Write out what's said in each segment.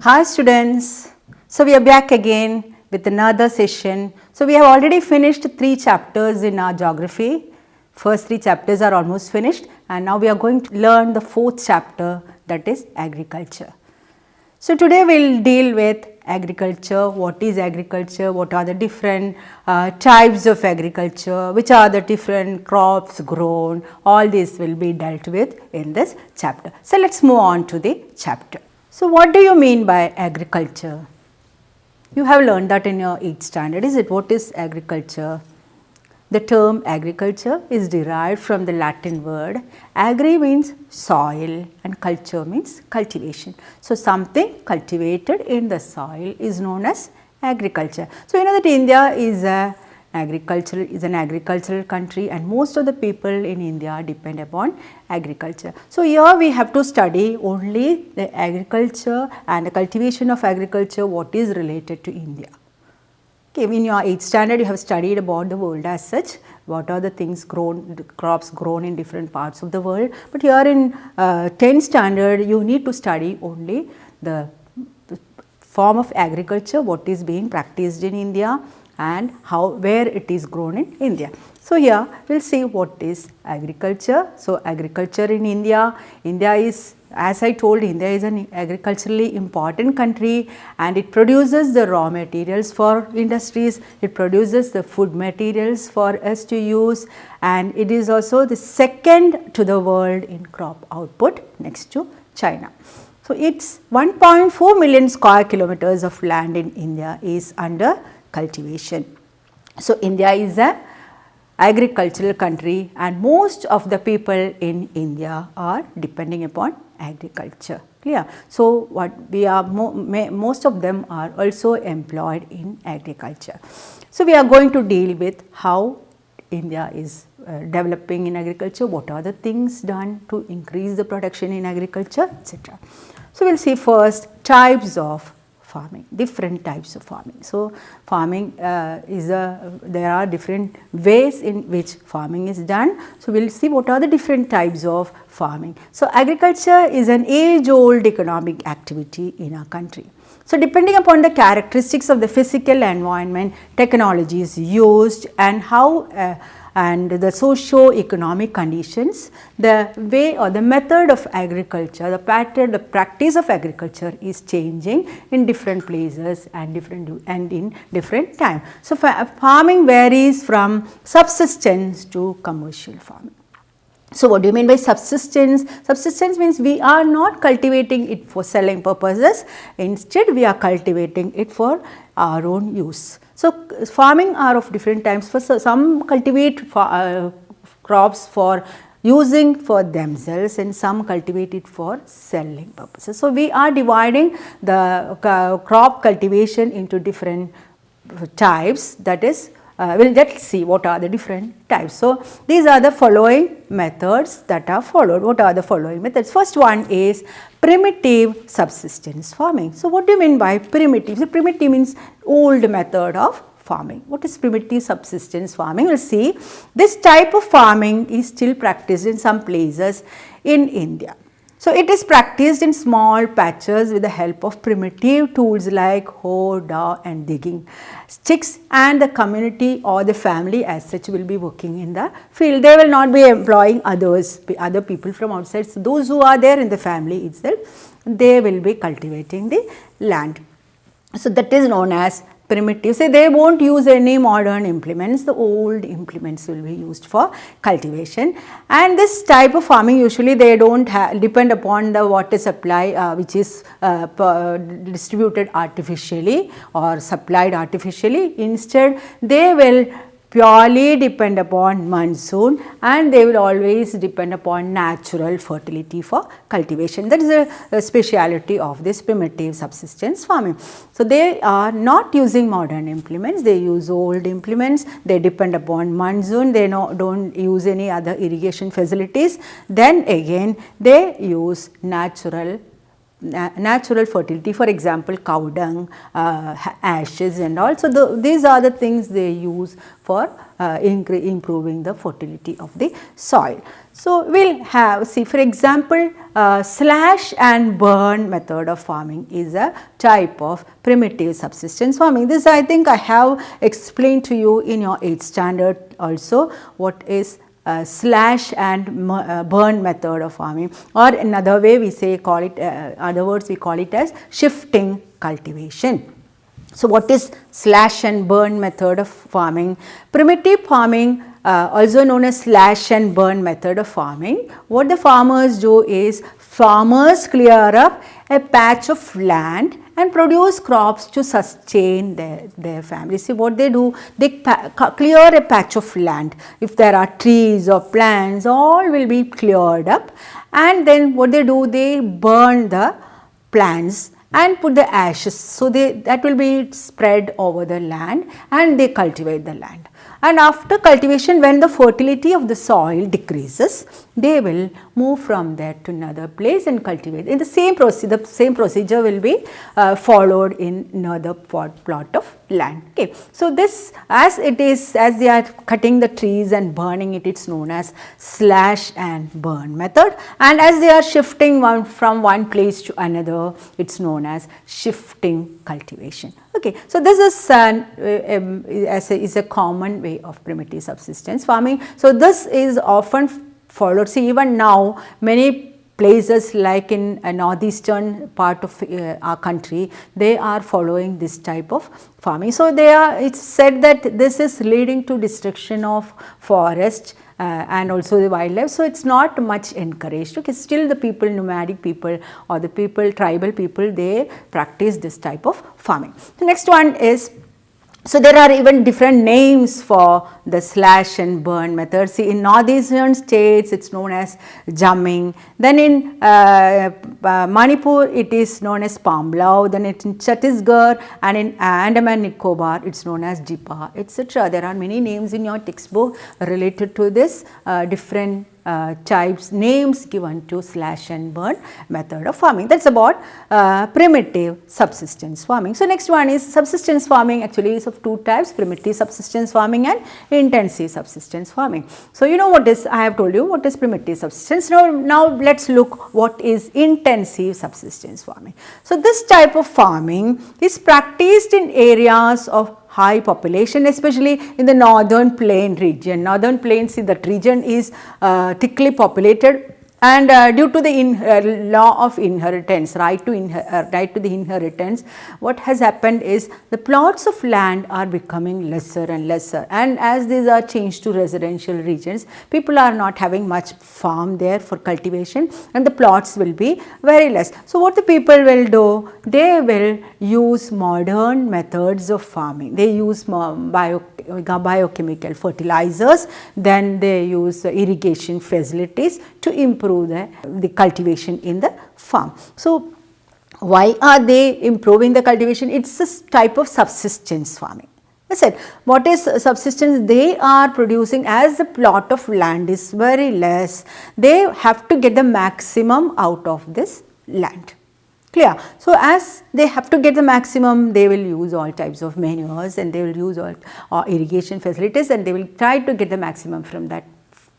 Hi students, so we are back again with another session. So we have already finished 3 chapters in our geography. First 3 chapters are almost finished and now we are going to learn the 4th chapter, that is agriculture. So today we will deal with agriculture, what is agriculture, what are the different types of agriculture, which are the different crops grown, all this will be dealt with in this chapter. So let us move on to the chapter. So what do you mean by agriculture? You have learned that in your 8th standard, is it? What is agriculture? The term agriculture is derived from the Latin word agri means soil and culture means cultivation. So something cultivated in the soil is known as agriculture. So you know that India is an agricultural country and most of the people in India depend upon agriculture. So here we have to study only the agriculture and the cultivation of agriculture, what is related to India. Okay, in your 8th standard you have studied about the world as such, what are the things grown, the crops grown in different parts of the world, but here in 10th standard you need to study only the form of agriculture, what is being practiced in India and where it is grown in India. So here we will see what is agriculture. So agriculture in India, India is, as I told, India is an agriculturally important country and it produces the raw materials for industries, it produces the food materials for us to use and it is also the second to the world in crop output next to China. So it's 1.4 million square kilometers of land in India is under cultivation. So India is a agricultural country and most of the people in India are depending upon agriculture, clear. So what we are most of them are also employed in agriculture. So we are going to deal with how India is developing in agriculture, what are the things done to increase the production in agriculture, etc. So we will see first types of farming, different types of farming. So farming there are different ways in which farming is done. So we will see what are the different types of farming. So agriculture is an age-old economic activity in our country. So depending upon the characteristics of the physical environment, technologies used and how and the socio-economic conditions, the way or the method of agriculture, the pattern, the practice of agriculture is changing in different places and in different time. So farming varies from subsistence to commercial farming. So what do you mean by subsistence? Subsistence means we are not cultivating it for selling purposes, instead we are cultivating it for our own use. So farming are of different types. For some cultivate crops for using for themselves and some cultivate it for selling purposes. So we are dividing the crop cultivation into different types, that is let's see what are the different types. So these are the following methods that are followed. What are the following methods? First one is primitive subsistence farming. So what do you mean by primitive? So primitive means old method of farming. What is primitive subsistence farming? We will see this type of farming is still practiced in some places in India. So it is practiced in small patches with the help of primitive tools like hoe, dao and digging sticks, and the community or the family as such will be working in the field. They will not be employing other people from outside. So those who are there in the family itself, they will be cultivating the land. So that is known as primitive. Say they won't use any modern implements, the old implements will be used for cultivation. And this type of farming usually they don't depend upon the water supply which is distributed artificially or supplied artificially. Instead they will purely depend upon monsoon and they will always depend upon natural fertility for cultivation. That is a speciality of this primitive subsistence farming. So they are not using modern implements, they use old implements, they depend upon monsoon, they don't use any other irrigation facilities. Then again they use natural natural fertility, for example cow dung, ashes and all. So, these are the things they use for improving the fertility of the soil. So, we will have, see for example, slash and burn method of farming is a type of primitive subsistence farming. This I think I have explained to you in your 8th standard also what is slash and burn method of farming, or another way we say call it, other words we call it as shifting cultivation. So, what is slash and burn method of farming? Primitive farming, also known as slash and burn method of farming, what the farmers do is farmers clear up a patch of land and produce crops to sustain their family. See what they do, they clear a patch of land. If there are trees or plants, all will be cleared up, and then what they do, they burn the plants and put the ashes. So, that will be spread over the land and they cultivate the land. And after cultivation, when the fertility of the soil decreases, they will move from there to another place and cultivate. In the same procedure will be followed in another plot of land. Okay. So, this as they are cutting the trees and burning it, it is known as slash and burn method, and as they are shifting from one place to another, it is known as shifting cultivation. Okay. So, this is a common way of primitive subsistence farming. So, this is often followed. See, even now many places like in a northeastern part of our country, they are following this type of farming. So, it's said that this is leading to destruction of forest and also the wildlife. So, it is not much encouraged. Okay. Still the people, nomadic people or the people, tribal people, they practice this type of farming. The next one is, so there are even different names for the slash and burn method. See, in northeastern states it is known as jamming, then in Manipur it is known as pamblau, then in Chhattisgarh and in Andaman Nicobar it is known as jipa, etc. There are many names in your textbook related to this different types, names given to slash and burn method of farming. That is about primitive subsistence farming. So, next one is subsistence farming, actually is of two types, primitive subsistence farming and intensive subsistence farming. So, you know what is, I have told you what is primitive subsistence. Now let us look what is intensive subsistence farming. So, this type of farming is practiced in areas of high population, especially in the northern plain region. Northern plain, see that region is thickly populated, and due to the law of inheritance, right to the inheritance, what has happened is the plots of land are becoming lesser and lesser, and as these are changed to residential regions, people are not having much farm there for cultivation and the plots will be very less. So, what the people will do, they will use modern methods of farming. They use biochemical fertilizers, then they use irrigation facilities to improve the cultivation in the farm. So, why are they improving the cultivation? It is a type of subsistence farming. I said, what is subsistence? They are producing, as the plot of land is very less, they have to get the maximum out of this land. Clear? So, as they have to get the maximum, they will use all types of manures and they will use all irrigation facilities and they will try to get the maximum from that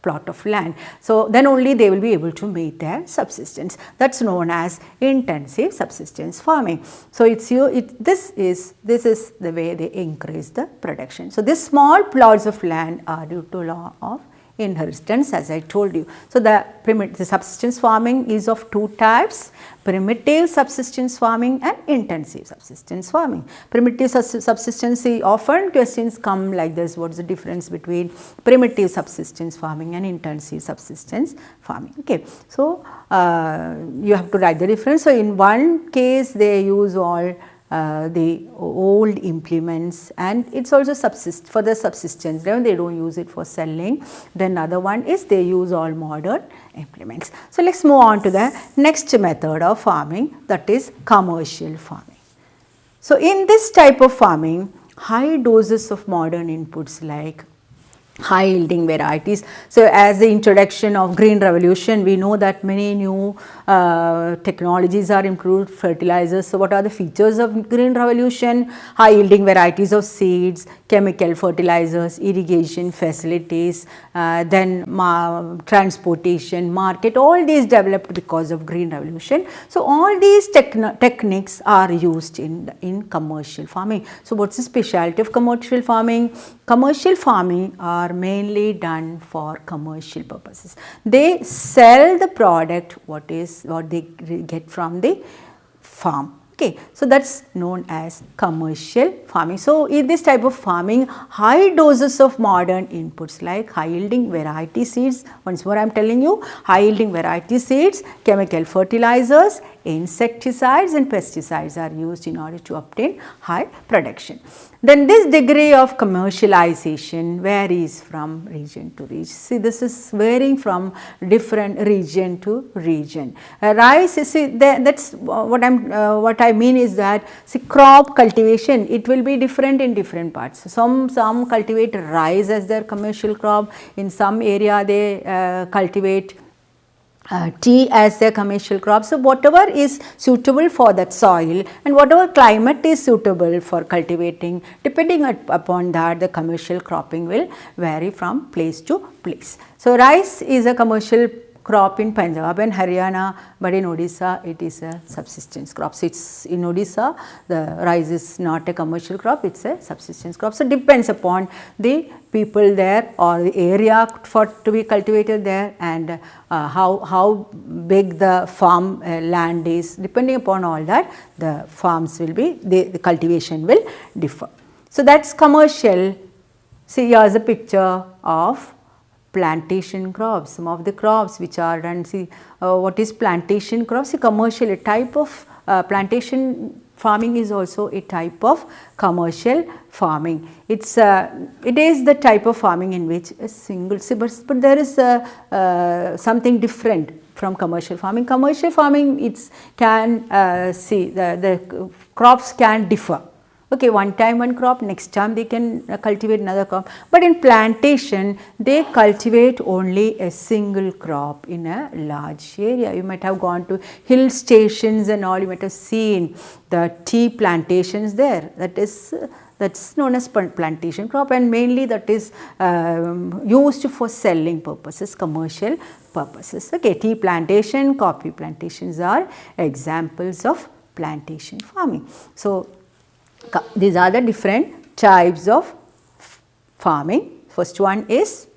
plot of land. So, then only they will be able to meet their subsistence. That is known as intensive subsistence farming. So, this is the way they increase the production. So, these small plots of land are due to law of inheritance, as I told you. So, the subsistence farming is of two types, primitive subsistence farming and intensive subsistence farming. Primitive subsistence, often questions come like this, what is the difference between primitive subsistence farming and intensive subsistence farming. Okay. So, you have to write the difference. So, in one case they use all the old implements and it is also for the subsistence, then they do not use it for selling. Then other one is they use all modern implements. So, let us move on to the next method of farming, that is commercial farming. So, in this type of farming, high doses of modern inputs like high yielding varieties. So, as the introduction of green revolution, we know that many new technologies are improved, fertilizers. So, what are the features of green revolution? High yielding varieties of seeds, chemical fertilizers, irrigation facilities, then transportation, market, all these developed because of green revolution. So, all these techniques are used in commercial farming. So, what is the specialty of commercial farming? Commercial farming are mainly done for commercial purposes. They sell the product what they get from the farm. Okay, so that's known as commercial farming. So, in this type of farming, high doses of modern inputs like high yielding variety seeds, once more I am telling you, high yielding variety seeds, chemical fertilizers, insecticides and pesticides are used in order to obtain high production. Then this degree of commercialization varies from region to region. See, this is varying from different region to region. Rice, see, that's what I mean is that, see, crop cultivation, it will be different in different parts. Some cultivate rice as their commercial crop. In some area they cultivate tea as their commercial crop. So, whatever is suitable for that soil and whatever climate is suitable for cultivating, depending upon that, the commercial cropping will vary from place to place. So, rice is a commercial crop in Punjab and Haryana, but in Odisha it is a subsistence crop. So, it's in Odisha the rice is not a commercial crop, it is a subsistence crop. So, depends upon the people there or the area for to be cultivated there and how big the farm land is. Depending upon all that, the farms will be, the cultivation will differ. So, that is commercial. See, here is a picture of plantation crops, some of the crops which are done. See, what is plantation crops? See, commercial, a type of plantation farming is also a type of commercial farming. It is the type of farming in which a single, but there is something different from commercial farming. Commercial farming, it can see the crops can differ. Okay, one time one crop, next time they can cultivate another crop, but in plantation they cultivate only a single crop in a large area. You might have gone to hill stations and all, you might have seen the tea plantations there. That's known as plantation crop, and mainly that is used for selling purposes, commercial purposes. Okay, tea plantation, coffee plantations are examples of plantation farming. So, these are the different types of farming. First one is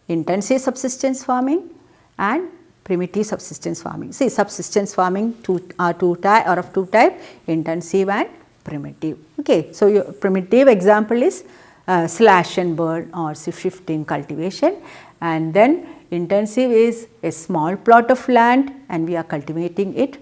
intensive subsistence farming and primitive subsistence farming. See, subsistence farming are of two types, intensive and primitive. Okay, so your primitive example is slash and burn or shifting cultivation, and then intensive is a small plot of land and we are cultivating it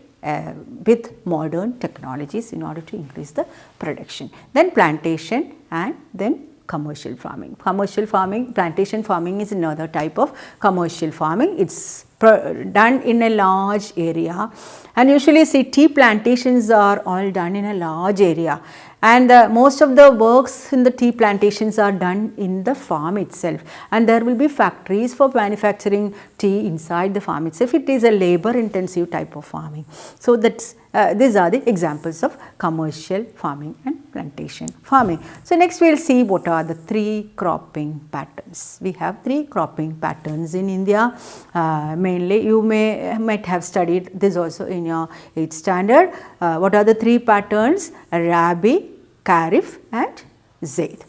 with modern technologies in order to increase the production. Then plantation and then commercial farming. Commercial farming, plantation farming is another type of commercial farming. It is done in a large area, and usually see tea plantations are all done in a large area, and most of the works in the tea plantations are done in the farm itself, and there will be factories for manufacturing tea inside the farm itself. It is a labor intensive type of farming. So, that's these are the examples of commercial farming and plantation farming. So, next we will see what are the three cropping patterns. We have three cropping patterns in India. Mainly you might have studied this also in your 8th standard. What are the three patterns? Rabi, Kharif and Zaid.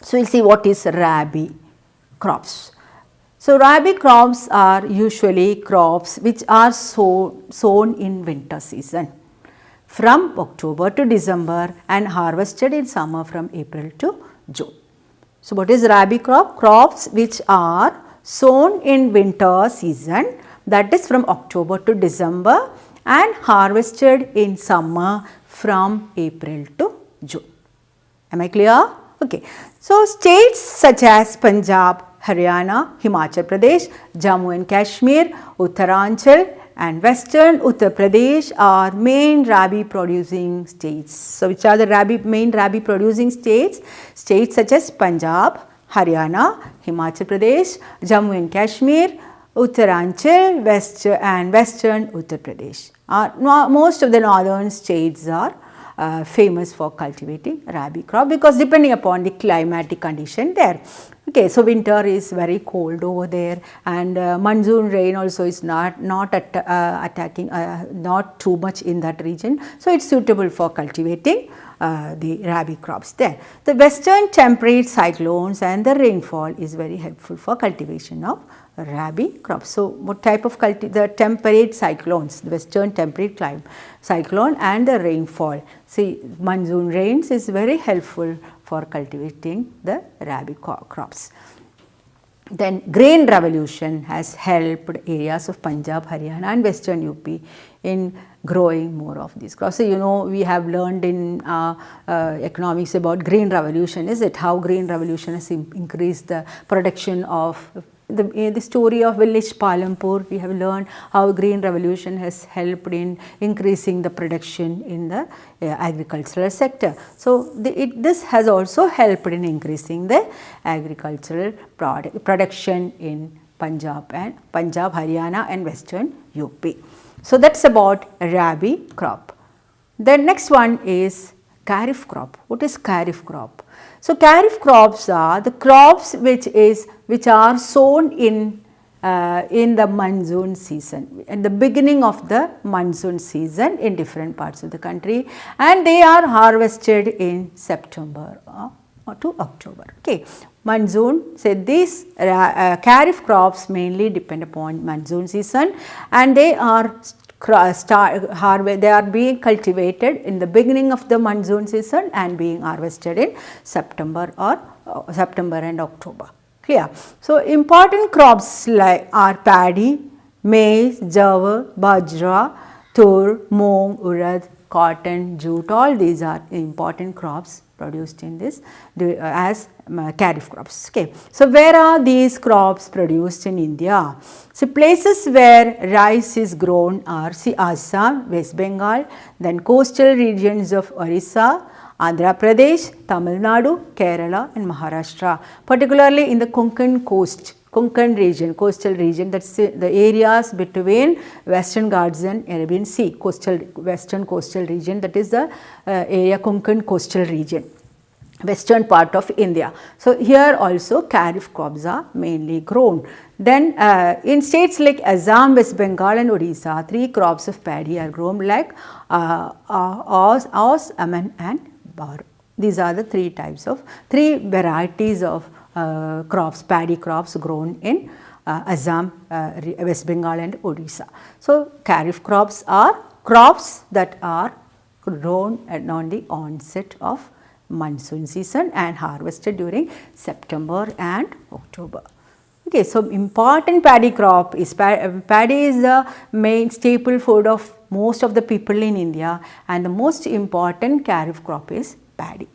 So, we will see what is Rabi crops. So, Rabi crops are usually crops which are sown in winter season from October to December and harvested in summer from April to June. So, what is Rabi crop? Crops which are sown in winter season, that is from October to December, and harvested in summer from April to June. Am I clear? Okay. So, states such as Punjab, Haryana, Himachal Pradesh, Jammu and Kashmir, Uttaranchal and Western Uttar Pradesh are main Rabi producing states. So, which are the main Rabi producing states? States such as Punjab, Haryana, Himachal Pradesh, Jammu and Kashmir, Uttaranchal, and Western Uttar Pradesh. Most of the northern states are famous for cultivating rabi crop because depending upon the climatic condition there. Okay, so winter is very cold over there, and monsoon rain also is not attacking, not too much in that region. So it's suitable for cultivating the rabi crops there. The western temperate cyclones and the rainfall is very helpful for cultivation of rabi crops. So what type of the temperate cyclones, the western temperate cyclone and the rainfall. See, monsoon rains is very helpful for cultivating the rabi crops. Then grain revolution has helped areas of Punjab, Haryana and Western UP in growing more of these crops. So, you know, we have learned in economics about grain revolution, is it? How grain revolution has increased the production of the story of village Palampur. We have learned how grain revolution has helped in increasing the production in the agricultural sector. So, this has also helped in increasing the agricultural production in Punjab, Haryana and Western UP. So, that is about rabi crop. The next one is kharif crop. What is kharif crop? So, kharif crops are the crops which are sown in the monsoon season, at the beginning of the monsoon season in different parts of the country, and they are harvested in September to October. Okay. Monsoon, so these kharif crops mainly depend upon monsoon season, and they are being cultivated in the beginning of the monsoon season and being harvested in September and October. Clear? So, important crops are paddy, maize, jawar, bajra, tur, moong, urad, cotton, jute. All these are important crops produced in this as kharif crops. Okay. So, where are these crops produced in India? So, places where rice is grown are Assam, West Bengal, then coastal regions of Orissa, Andhra Pradesh, Tamil Nadu, Kerala and Maharashtra, particularly in the Konkan region, coastal region, that is the areas between Western Ghats and Arabian Sea, western coastal region, that is the area Konkan coastal region, western part of India. So, here also kharif crops are mainly grown. Then in states like Assam, West Bengal and Odisha, 3 crops of paddy are grown like Aus, Aman and Bar. These are the 3 varieties of crops, paddy crops grown in Assam, West Bengal and Odisha. So, kharif crops are crops that are grown on the onset of monsoon season and harvested during September and October. Okay, so important paddy crop is paddy is the main staple food of most of the people in India, and the most important kharif crop is paddy.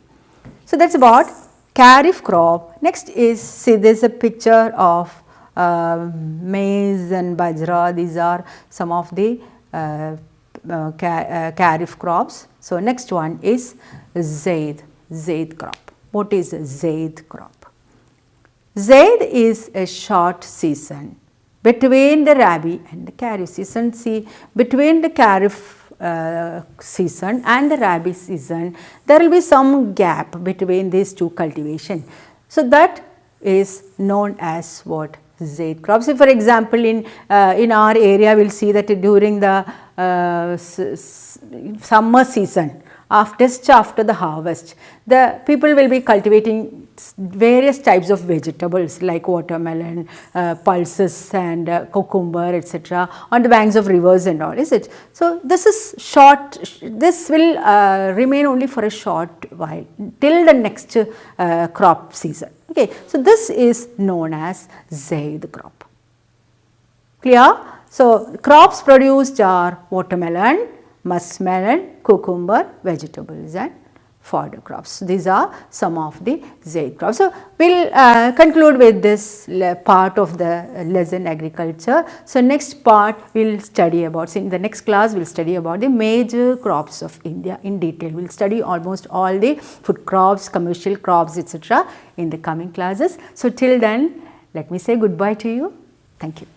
So, that is about kharif crop. Next is, see, there is a picture of maize and bajra. These are some of the kharif crops. So, next one is zaid crop. What is zaid crop? Zaid is a short season between the rabi and the kharif season. See, between the kharif season and the rabi season, there will be some gap between these 2 cultivation. So, that is known as what? Zaid crop. So, for example, in our area we will see that during the summer season, just after the harvest, the people will be cultivating various types of vegetables like watermelon, pulses and cucumber, etc. on the banks of rivers and all, is it? So, this is short, this will remain only for a short while till the next crop season. Okay. So, this is known as zaid crop. Clear? So, crops produced are watermelon, muskmelon, cucumber, vegetables and fodder crops. These are some of the zaid crops. So, we will conclude with this part of the lesson agriculture. So, next part we will study about, in the next class we will study about the major crops of India in detail. We will study almost all the food crops, commercial crops, etc. in the coming classes. So, till then let me say goodbye to you. Thank you.